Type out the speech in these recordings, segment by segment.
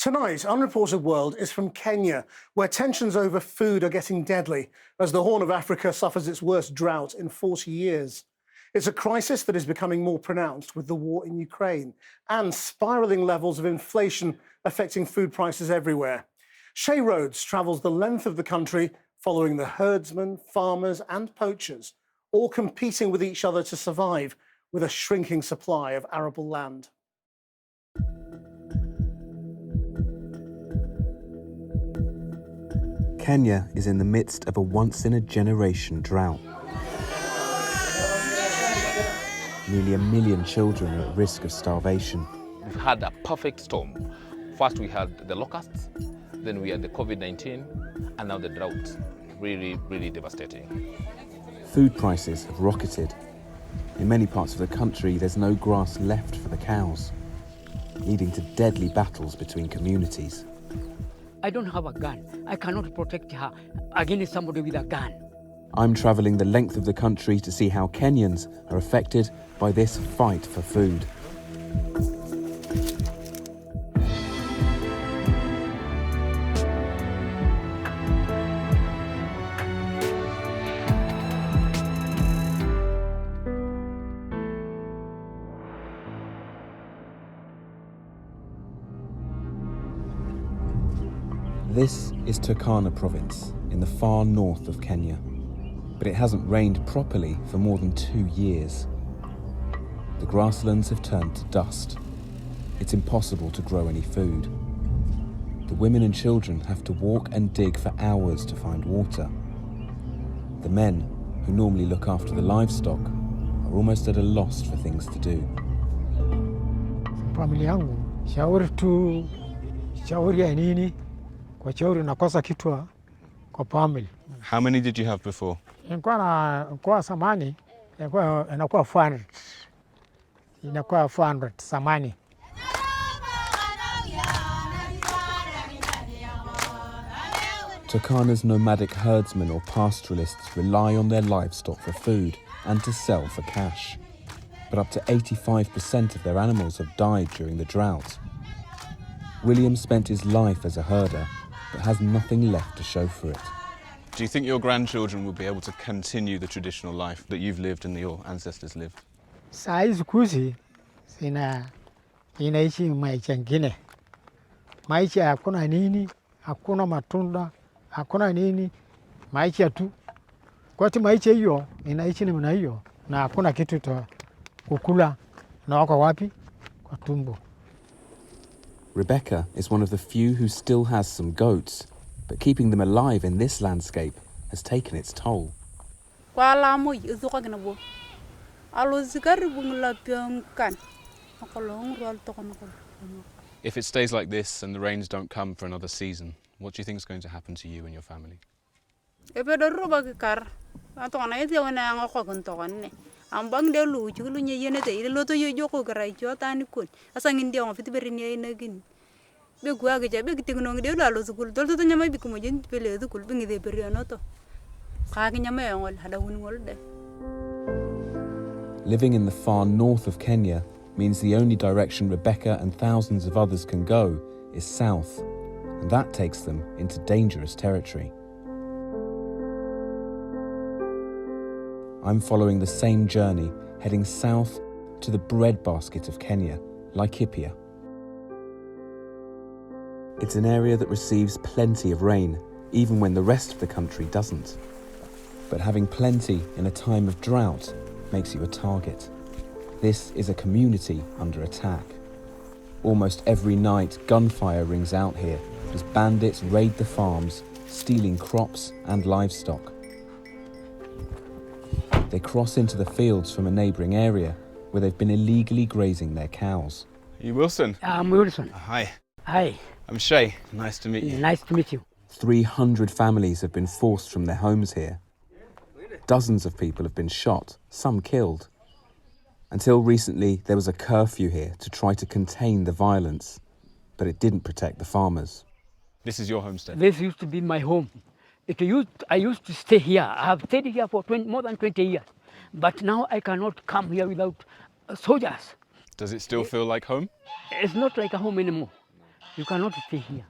Tonight, Unreported World is from Kenya, where tensions over food are getting deadly as the Horn of Africa suffers its worst drought in 40 years. It's a crisis that is becoming more pronounced with the war in Ukraine and spiralling levels of inflation affecting food prices everywhere. Ch4 travels the length of the country following the herdsmen, farmers and poachers, all competing with each other to survive with a shrinking supply of arable land. Kenya is in the midst of a once-in-a-generation drought. Nearly 1 million children are at risk of starvation. We've had a perfect storm. First we had the locusts, then we had the COVID-19, and now the drought. Really, really devastating. Food prices have rocketed. In many parts of the country, there's no grass left for the cows, leading to deadly battles between communities. I don't have a gun. I cannot protect her against somebody with a gun. I'm travelling the length of the country to see how Kenyans are affected by this fight for food. This is Turkana province in the far north of Kenya, but it hasn't rained properly for more than 2 years. The grasslands have turned to dust. It's impossible to grow any food. The women and children have to walk and dig for hours to find water. The men, who normally look after the livestock, are almost at a loss for things to do. Familia yangu, shauri ya nini? Kwa shauri nakosa kitu kwa family. How many did you have before? Kwa samani inakuwa 400. Inakuwa 400 samani. Turkana's nomadic herdsmen or pastoralists rely on their livestock for food and to sell for cash. But up to 85% of their animals have died during the drought. William spent his life as a herder, but has nothing left to show for it. Do you think your grandchildren will be able to continue the traditional life that you've lived and that your ancestors lived? Saizi kuzi inaishi maisha ingine. Maisha hakuna nini, hakuna matunda, hakuna nini, maisha tu. Kwa hiyo maisha hiyo inaishi namna hiyo na hakuna kitu cha kukula na wako wapi? Kwa tumbo. Rebecca is one of the few who still has some goats, but keeping them alive in this landscape has taken its toll. If it stays like this and the rains don't come for another season, what do you think is going to happen to you and your family? Ambang de lu chulu nye yene te ile loto yo joko karai cho tani kun asa ngindi on fiti berini ay nagin be gua ga jabe kitingno ngide lu alo sukul tol to nyama bi kumo jen pele sukul bi ngide periono to ka ga nyama ngol hada hun ngol de. Living in the far north of Kenya means the only direction Rebecca and thousands of others can go is south, and that takes them into dangerous territory. I'm following the same journey, heading south to the breadbasket of Kenya, Laikipia. It's an area that receives plenty of rain, even when the rest of the country doesn't. But having plenty in a time of drought makes you a target. This is a community under attack. Almost every night, gunfire rings out here as bandits raid the farms, stealing crops and livestock. They cross into the fields from a neighbouring area where they've been illegally grazing their cows. Are you Wilson? I'm Wilson. Hi. Hi. I'm Shay. Nice to meet you. Nice to meet you. 300 families have been forced from their homes here. Dozens of people have been shot, some killed. Until recently, there was a curfew here to try to contain the violence, but it didn't protect the farmers. This is your homestead? This used to be my home. I used to stay here. I have stayed here for more than 20 years. But now I cannot come here without soldiers. Does it still feel like home? It's not like a home anymore. You cannot stay here.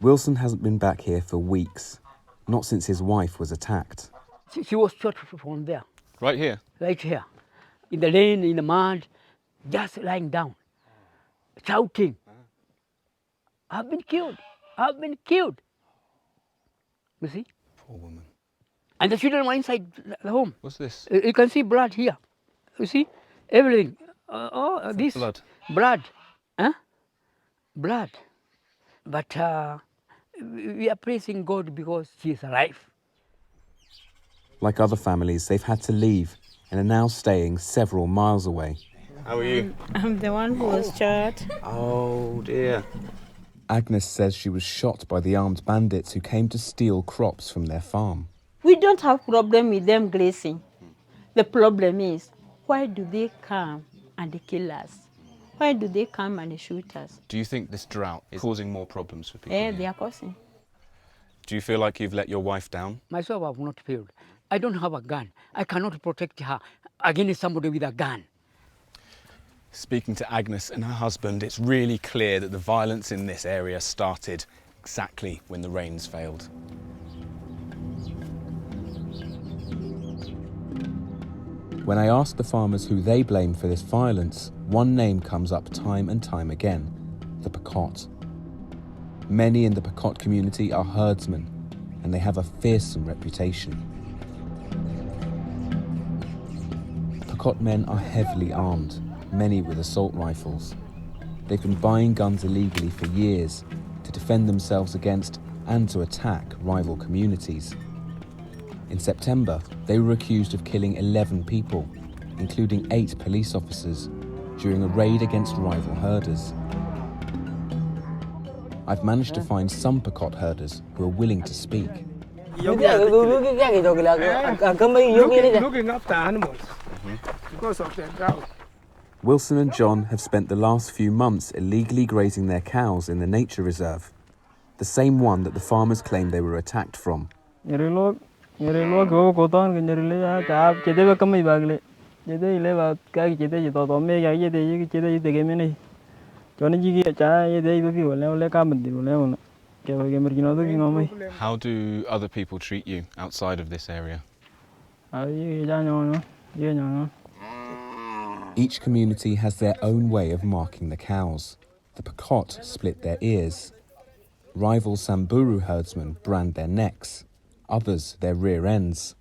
Wilson hasn't been back here for weeks, not since his wife was attacked. She was shot from there, Right here? right here, in the rain, in the mud, just lying down, shouting, I've been killed, I've been killed. You see? Poor woman. And the children were inside the home. What's this? You can see blood here. You see? Everything. This. Blood. Blood. Huh? Blood. But we are praising God because she is alive. Like other families, they've had to leave and are now staying several miles away. How are you? I'm the one who was shot. Oh dear. Agnes says she was shot by the armed bandits who came to steal crops from their farm. We don't have problem with them grazing. The problem is, why do they come and kill us? Why do they come and shoot us? Do you think this drought is causing more problems for people? Eh, here? they are causing. Do you feel like you've let your wife down? Myself, I have not failed. I don't have a gun. I cannot protect her against somebody with a gun. Speaking to Agnes and her husband, it's really clear that the violence in this area started exactly when the rains failed. When I ask the farmers who they blame for this violence, one name comes up time and time again: the Pokot. Many in the Pokot community are herdsmen, and they have a fearsome reputation. Pokot men are heavily armed, many with assault rifles. They've been buying guns illegally for years to defend themselves against and to attack rival communities. In September, they were accused of killing 11 people, including 8 police officers, during a raid against rival herders. I've managed to find some Pokot herders who are willing to speak. Looking after animals because of the drought. Wilson and John have spent the last few months illegally grazing their cows in the nature reserve, the same one that the farmers claim they were attacked from. How do other people treat you outside of this area? Each community has their own way of marking the cows. The Pokot split their ears. Rival Samburu herdsmen brand their necks, others their rear ends.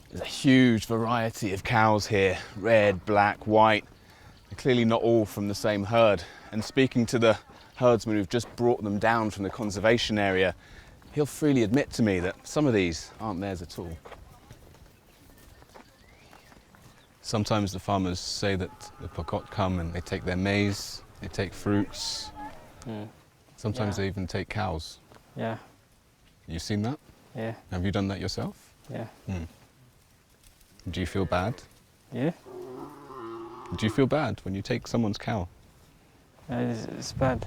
There's a huge variety of cows here, red, black, white. They're clearly not all from the same herd. And speaking to the herdsman who've just brought them down from the conservation area, he'll freely admit to me that some of these aren't theirs at all. Sometimes the farmers say that the Pokot come and they take their maize, they take fruits. Sometimes they even take cows. Yeah. You seen that? Yeah. Have you done that yourself? Yeah. Do you feel bad? Yeah. Do you feel bad when you take someone's cow? It's bad.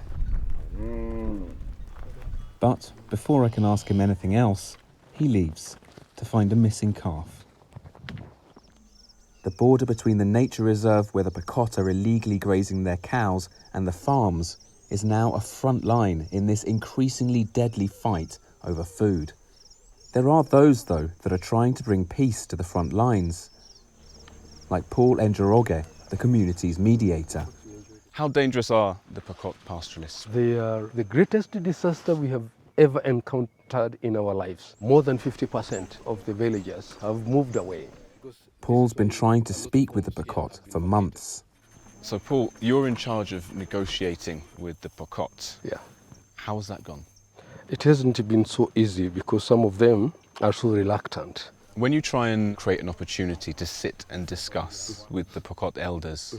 But before I can ask him anything else, he leaves to find a missing calf. The border between the nature reserve where the Pokot are illegally grazing their cows and the farms is now a front line in this increasingly deadly fight over food. There are those, though, that are trying to bring peace to the front lines, like Paul Njoroge, the community's mediator. How dangerous are the Pokot pastoralists? They are the greatest disaster we have ever encountered in our lives. More than 50% of the villagers have moved away. Paul's been trying to speak with the Pokot for months. So Paul, you're in charge of negotiating with the Pokot. Yeah. How has that gone? It hasn't been so easy because some of them are so reluctant. When you try and create an opportunity to sit and discuss with the Pokot elders,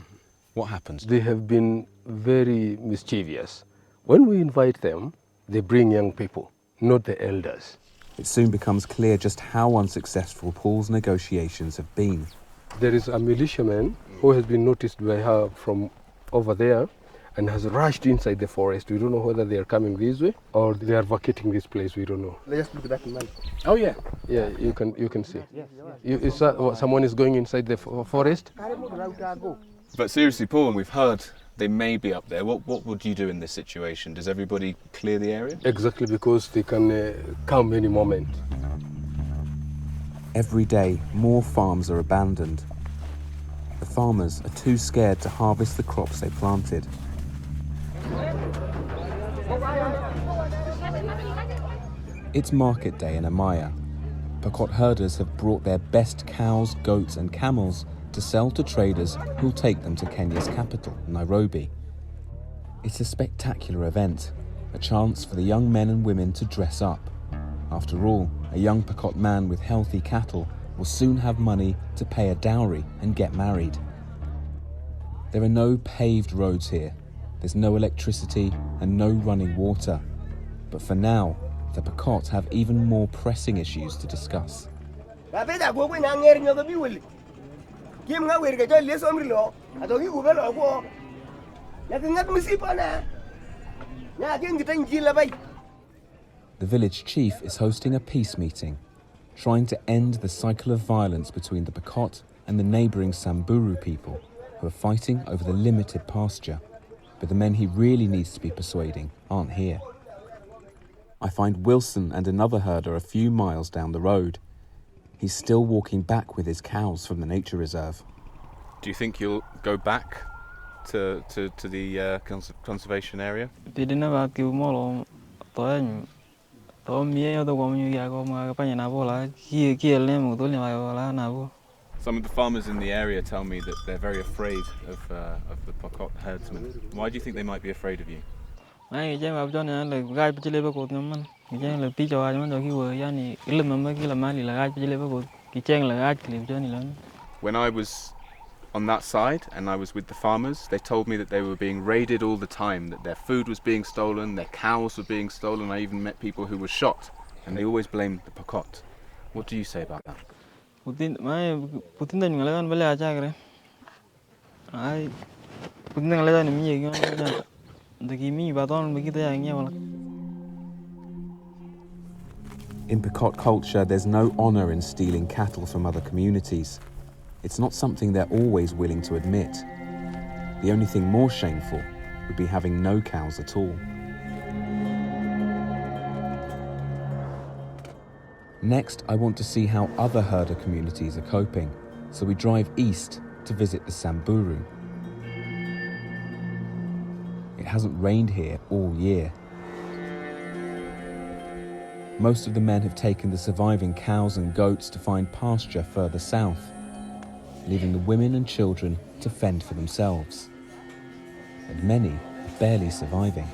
what happens? They have been very mischievous. When we invite them, they bring young people, not the elders. It soon becomes clear just how unsuccessful Paul's negotiations have been. There is a militiaman who has been noticed by her from over there and has rushed inside the forest. We don't know whether they are coming this way or they are vacating this place. We don't know. Let's look at that man. Oh yeah, yeah. You can see. Someone is going inside the forest. But seriously, Paul, we've heard They may be up there. What would you do in this situation? Does everybody clear the area? Exactly, because they can come any moment. Every day, more farms are abandoned. The farmers are too scared to harvest the crops they planted. It's market day in Amaya. Pokot herders have brought their best cows, goats and camels to sell to traders who'll take them to Kenya's capital, Nairobi. It's a spectacular event, a chance for the young men and women to dress up. After all, a young Pokot man with healthy cattle will soon have money to pay a dowry and get married. There are no paved roads here. There's no electricity and no running water. But for now, the Pokot have even more pressing issues to discuss. The village chief is hosting a peace meeting, trying to end the cycle of violence between the Pokot and the neighbouring Samburu people, who are fighting over the limited pasture. But the men he really needs to be persuading aren't here. I find Wilson and another herder a few miles down the road. He's still walking back with his cows from the nature reserve. Do you think you'll go back to the conservation area? Some of the farmers in the area tell me that they're very afraid of the Pokot herdsmen. Why do you think they might be afraid of you? When I was on that side and I was with the farmers, they told me that they were being raided all the time, that their food was being stolen, their cows were being stolen. I even met people who were shot, and they always blamed the Pokot. What do you say about that? In Pokot culture, there's no honour in stealing cattle from other communities. It's not something they're always willing to admit. The only thing more shameful would be having no cows at all. Next, I want to see how other herder communities are coping, so we drive east to visit the Samburu. It hasn't rained here all year. Most of the men have taken the surviving cows and goats to find pasture further south, leaving the women and children to fend for themselves. And many are barely surviving.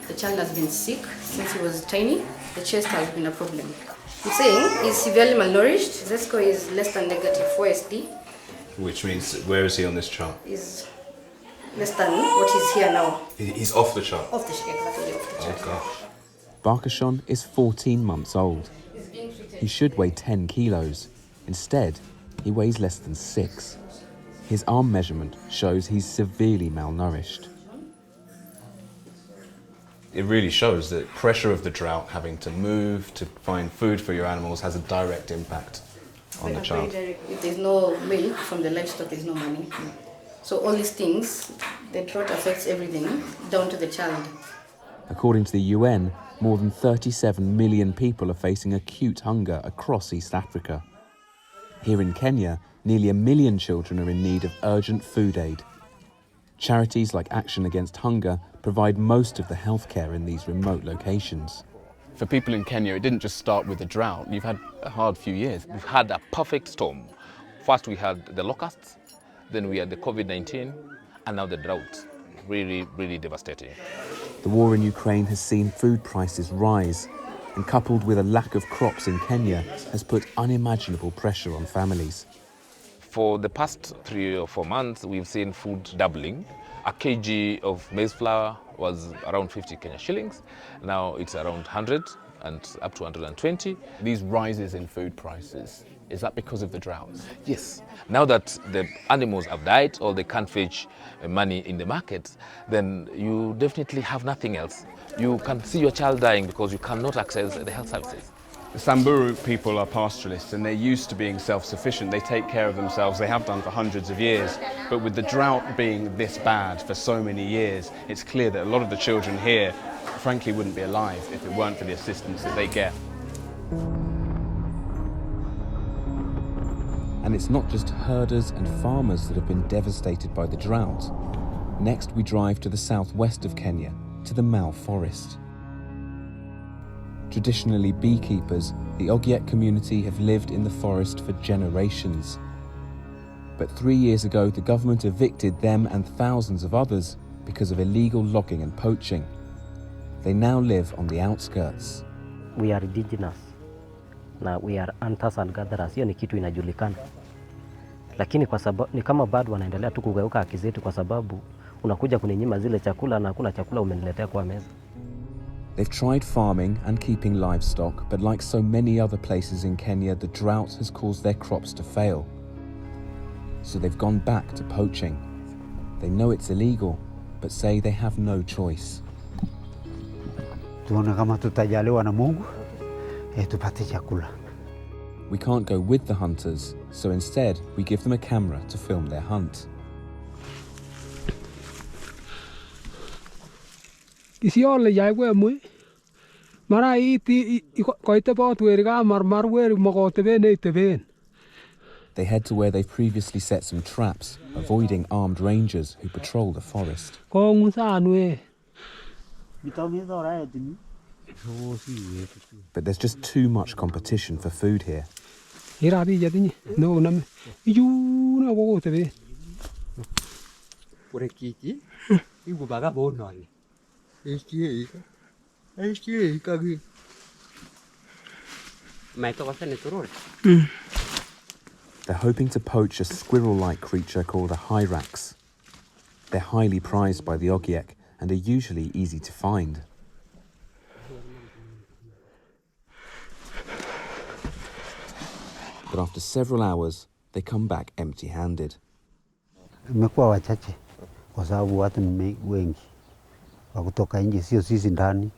The child has been sick since he was tiny. The chest has been a problem. I'm saying he's severely malnourished. The score is less than -4 SD. Which means, where is he on this chart? Is less than what is here now. He's off the chart? Exactly off the chart. Oh gosh. Barkashon is 14 months old. He should weigh 10 kilos. Instead, he weighs less than 6. His arm measurement shows he's severely malnourished. It really shows that pressure of the drought, having to move to find food for your animals, has a direct impact on the child. If there's no milk from the livestock, there's no money. So all these things, the drought affects everything, down to the child. According to the UN, more than 37 million people are facing acute hunger across East Africa. Here in Kenya, nearly 1 million children are in need of urgent food aid. Charities like Action Against Hunger provide most of the healthcare in these remote locations. For people in Kenya, it didn't just start with the drought. You've had a hard few years. We've had a perfect storm. First we had the locusts, then we had the COVID-19, and now the drought. Really, really devastating. The war in Ukraine has seen food prices rise, and coupled with a lack of crops in Kenya, has put unimaginable pressure on families. For the past 3 or 4 months, we've seen food doubling. A kg of maize flour was around 50 Kenya shillings. Now it's around 100 and up to 120. These rises in food prices, is that because of the droughts? Yes. Now that the animals have died or they can't fetch money in the market, then you definitely have nothing else. You can see your child dying because you cannot access the health services. The Samburu people are pastoralists and they're used to being self-sufficient. They take care of themselves, they have done for hundreds of years. But with the drought being this bad for so many years, it's clear that a lot of the children here, frankly, wouldn't be alive if it weren't for the assistance that they get. And it's not just herders and farmers that have been devastated by the drought. Next, we drive to the southwest of Kenya, to the Mau forest. Traditionally beekeepers, the Ogiek community have lived in the forest for generations. But 3 years ago, the government evicted them and thousands of others because of illegal logging and poaching. They now live on the outskirts. We are indigenous. Na we are hunters and gatherers. Hiyo ni kitu inajulikana. Lakini kwa sababu ni kama bado wanaendelea tu kugeuka haki zetu kwa sababu unakuja kuninyima zile chakula na hakuna chakula umeniletea kwa meza. They've tried farming and keeping livestock, but like so many other places in Kenya, the drought has caused their crops to fail. So they've gone back to poaching. They know it's illegal, but say they have no choice. Tuone kama tutajaliwa na Mungu, tupate chakula. We can't go with the hunters, so instead we give them a camera to film their hunt. Isiole yaigwe mui mara iti koite bot weriga marmar weri mogote ne teben. They head to where they've previously set some traps, avoiding armed rangers who patrol the forest. But there's just too much competition for food here. They're hoping to poach a squirrel-like creature called a hyrax. They're highly prized by the Ogiek and are usually easy to find. But after several hours, they come back empty-handed. Imekuwa wachache kwa sababu watu ni wengi. Wa kutoka nje sio sisi ndani.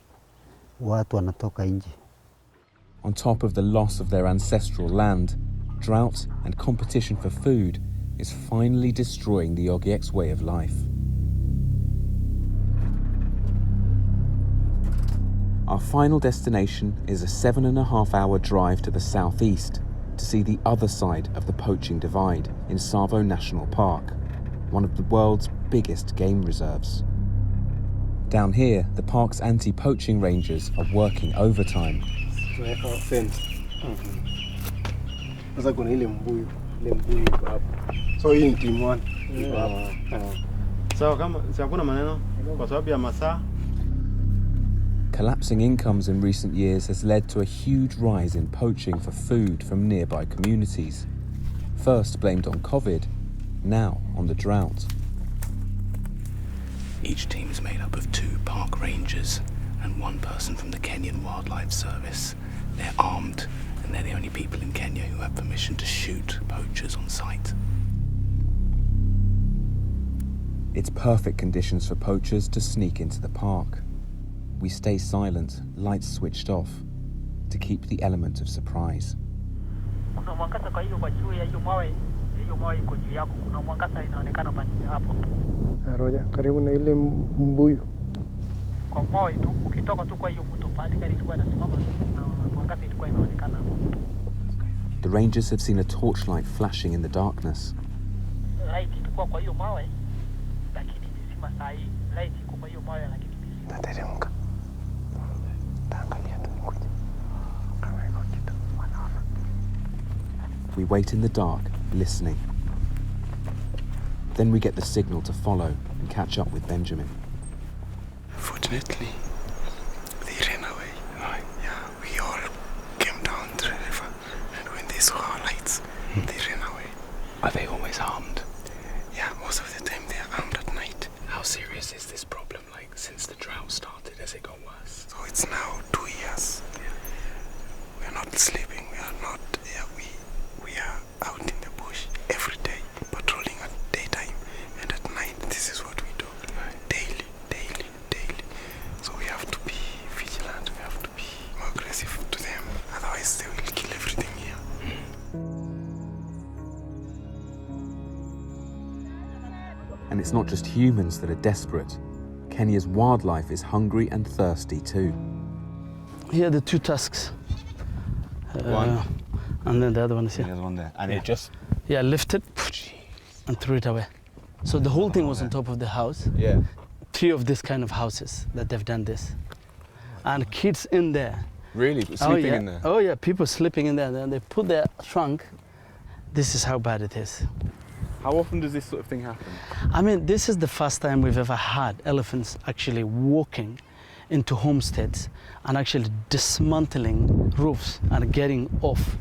Watu wanatoka nje. On top of the loss of their ancestral land, drought and competition for food is finally destroying the Ogiek's way of life. Our final destination is a 7.5-hour drive to the southeast to see the other side of the poaching divide in Tsavo National Park, one of the world's biggest game reserves. Down here, the park's anti-poaching rangers are working overtime. So hii ni team 1. So kama si hakuna maneno kwa sababu ya masaa. Collapsing incomes in recent years has led to a huge rise in poaching for food from nearby communities. First blamed on COVID, now on the drought. Each team is made up of 2 park rangers and 1 person from the Kenyan Wildlife Service. They're armed and they're the only people in Kenya who have permission to shoot poachers on sight. It's perfect conditions for poachers to sneak into the park. We stay silent, lights switched off, to keep the element of surprise. Kuna mwangaza kwa hiyo kwa juu ya hiyo mawe iko juu yako. Kuna mwangaza inaonekana pale hapo. Roja, karibu na ile mbuyu. Kwa mawe tu ukitoka tu kwa hiyo mto pale gari ilikuwa inasimama na mwangaza ilikuwa inaonekana hapo. The rangers have seen a torchlight flashing in the darkness. Light ilikuwa kwa hiyo mawe lakini imesima saa hii. Light iko kwa hiyo mawe lakini imesima. Tateremka. We wait in the dark, listening. Then we get the signal to follow and catch up with Benjamin. Fortunately, they ran away. Right. Yeah, we all came down to the river, and when they saw our lights, they ran away. Are they always armed? Yeah, most of the time they are armed at night. How serious is this problem? Like, since the drought started, has it got worse? So it's now 2 years. Yeah. We are not sleeping. We are not. Yeah, we are out in the bush every day, patrolling at daytime, and at night. This is what we do. Right. Daily. So we have to be vigilant. We have to be more aggressive to them. Otherwise, not just humans that are desperate. Kenya's wildlife is hungry and thirsty too. Here are the two tusks. One. And then the other one is here. The other one there. And it just... Yeah, lifted and threw it away. So the whole thing was on top of the house. Yeah. 3 of this kind of houses that they've done this. And kids in there. Really? Sleeping in there? Oh yeah, people sleeping in there. Then they put their trunk. This is how bad it is. How often does this sort of thing happen? I mean, this is the first time we've ever had elephants actually walking into homesteads and actually dismantling roofs and getting off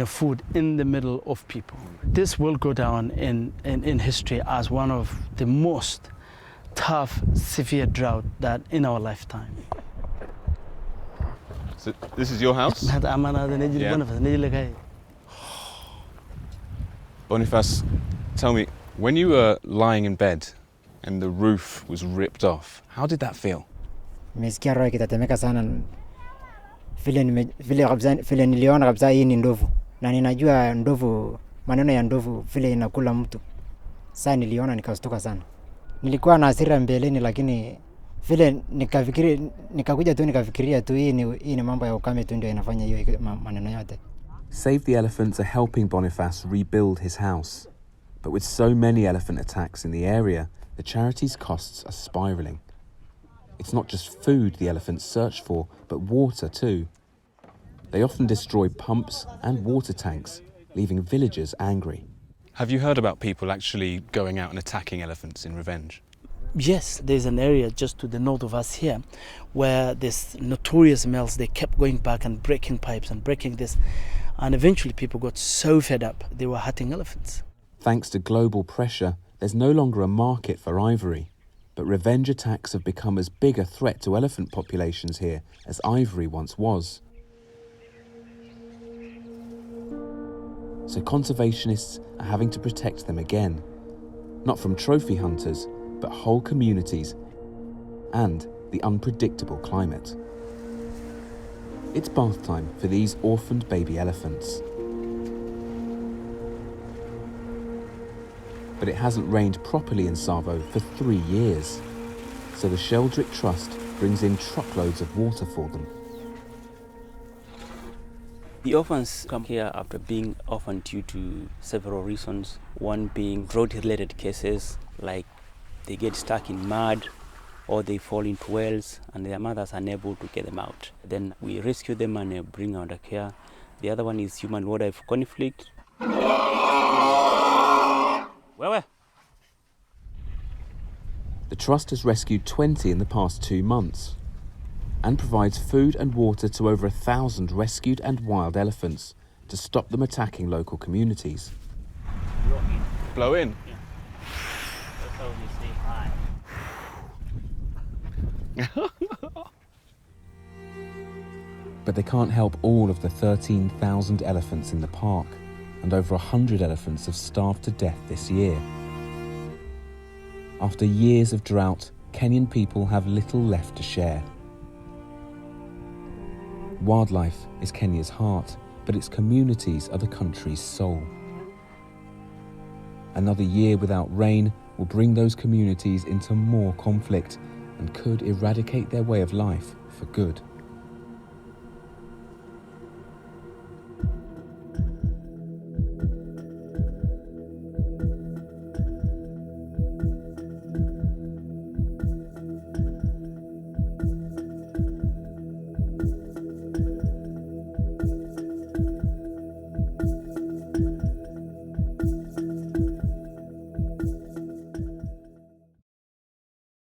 food in the middle of people. This will go down in history as one of the most tough, severe drought that in our lifetime. So this is your house? Yeah. Boniface, tell me, when you were lying in bed and the roof was ripped off, how did that feel? Nimesikia roho ikitetemeka sana vile niliona kabisa hii ni ndovu na ninajua ndovu, maneno ya ndovu vile inakula mtu. Sasa niliona nikastuka sana. Nilikuwa na hasira mbeleni, lakini vile nikakuja tu nikafikiria tu hii ni mambo ya ukame tu ndio inafanya hiyo maneno yote. Save the Elephants are helping Boniface rebuild his house. But with so many elephant attacks in the area, the charity's costs are spiralling. It's not just food the elephants search for, but water too. They often destroy pumps and water tanks, leaving villagers angry. Have you heard about people actually going out and attacking elephants in revenge? Yes, there's an area just to the north of us here where this notorious males, they kept going back and breaking pipes and breaking this. And eventually people got so fed up, they were hunting elephants. Thanks to global pressure, there's no longer a market for ivory. But revenge attacks have become as big a threat to elephant populations here as ivory once was. So conservationists are having to protect them again. Not from trophy hunters, but whole communities and the unpredictable climate. It's bath time for these orphaned baby elephants. But it hasn't rained properly in Tsavo for 3 years. So the Sheldrick Trust brings in truckloads of water for them. The orphans come here after being orphaned due to several reasons. One being drought-related cases, like they get stuck in mud or they fall into wells and their mothers are unable to get them out. Then we rescue them and bring under care. The other one is human-wildlife conflict. The Trust has rescued 20 in the past 2 months and provides food and water to over 1,000 rescued and wild elephants to stop them attacking local communities. Blow in? Yeah. That's how we say hi. But they can't help all of the 13,000 elephants in the park, and over 100 elephants have starved to death this year. After years of drought, Kenyan people have little left to share. Wildlife is Kenya's heart, but its communities are the country's soul. Another year without rain will bring those communities into more conflict and could eradicate their way of life for good.